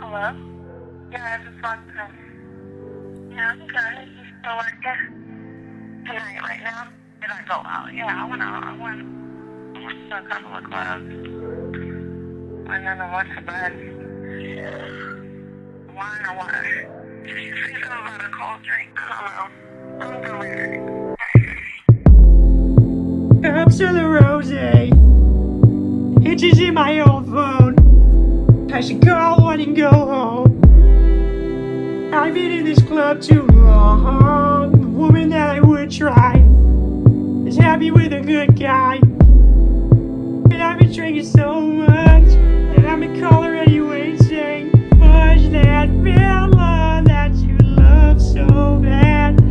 Hello? Yeah, I just walked in. Yeah, I'm good. You still working? Tonight, right now? Did I go out? Yeah, I went out. I went to a couple of clubs. And then I went to bed. Wine or water? Did you say something about a cold drink? I don't know. I'm good with it. Cups of the rose. Itches in my old phone. I should call one and go home. I've been in this club too long. The woman that I would try is happy with a good guy. And I've been drinking so much that I'm a caller anyway saying, fudge that fella that you love so bad.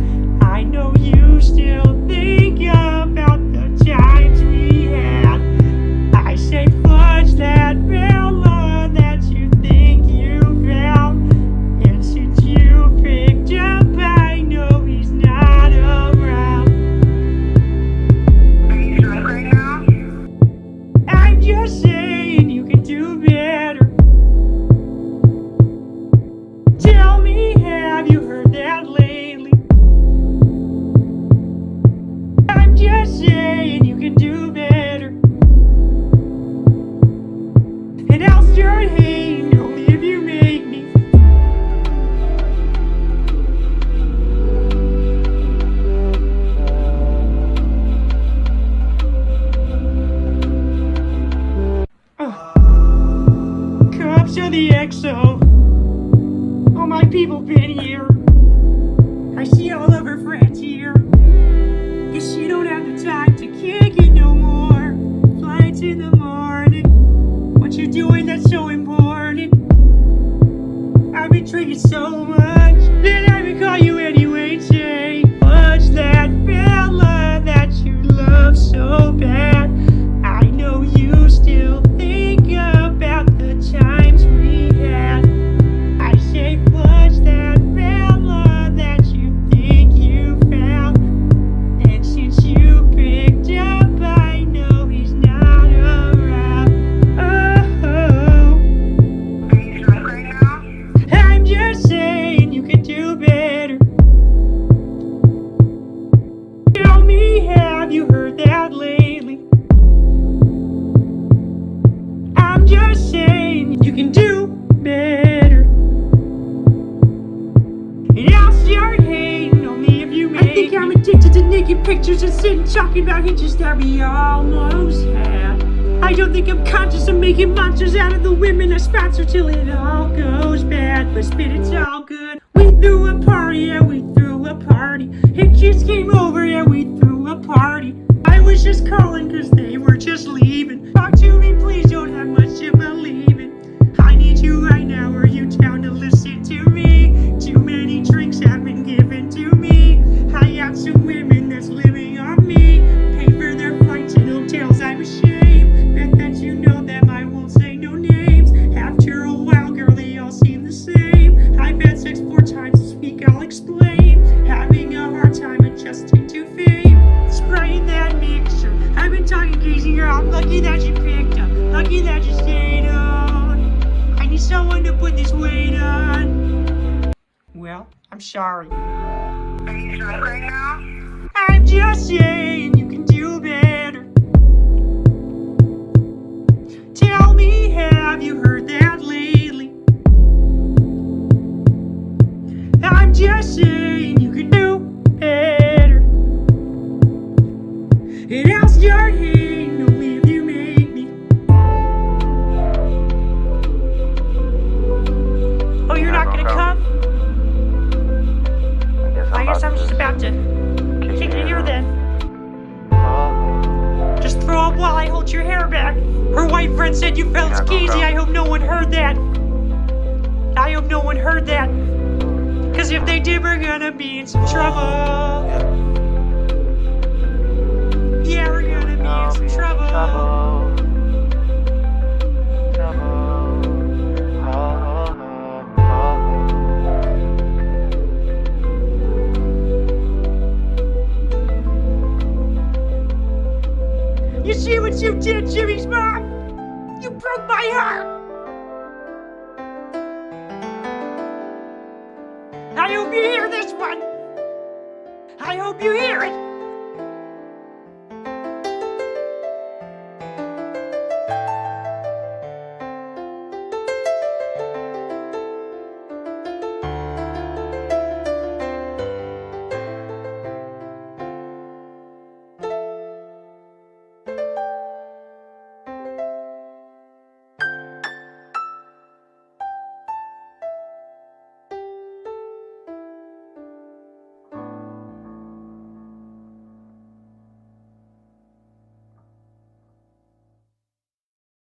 I know you still think about the times we had. I say fudge that fella that you think you found. And since you picked up, I know he's not around. Are you drunk right now? I'm just saying you can do better. Tell me, have you heard that lately? I'm just saying you can do better. And I'll start hating only if you make me. Cups of the XO. All my people been here. I see all of her friends here. Guess you don't have the time to kick it no more. Flights in the morning. What you doing that's so important? I've been drinking so much that I would call you anyway and say, fudge that fella that you love so bad. I know you still think about the times we had. I say fudge that fella that you think you found. And since you picked up, I know he's not around. Oh, Are you drunk right now? I'm just saying you can do better. Tell me, have you heard that lately? I'm just saying you can do better. And I'll start hating only if you make me. I think I'm addicted to naked pictures and sitting talking about hitches that we almost had. I don't think I'm conscious of making monsters out of the women I sponsor till it all goes bad. But spit, it's all good. We threw a party, yeah, we threw a party. Hitches came over, yeah, we threw a party. I was just calling cause they were just leaving. Talk to me, please, don't have much to believe in. I need you right now, are you down to listen to me? Too many drinks have been given to me. I got some women that's living on me. Pay for their flights and hotels, I'm ashamed. Bet that you know them, I won't say no names. After a while, girl, they all seem the same. I've had sex 4 times this week, I'll explain. Having a hard time adjusting to fame. Spraying that mixture, I've been talking crazy, girl. I'm lucky that you picked up, lucky that you stayed on. I need someone to put this weight on. Well, I'm sorry. Are you drunk right now? I'm just saying you can do better. Tell me, have you heard that lately? I'm just saying you can do better. And I'll start hating only if you make me. Oh, you're not gonna come? I guess I'm just about to kick it here then. Just throw up while I hold your hair back. Her white friend said you felt skeezy. I hope no one heard that. I hope no one heard that. Cause if they did, we're gonna be in some trouble. Yeah, we're gonna be in some trouble. You see what you did, Jimmy's mom? You broke my heart. hope you hear this one. I hope you hear it.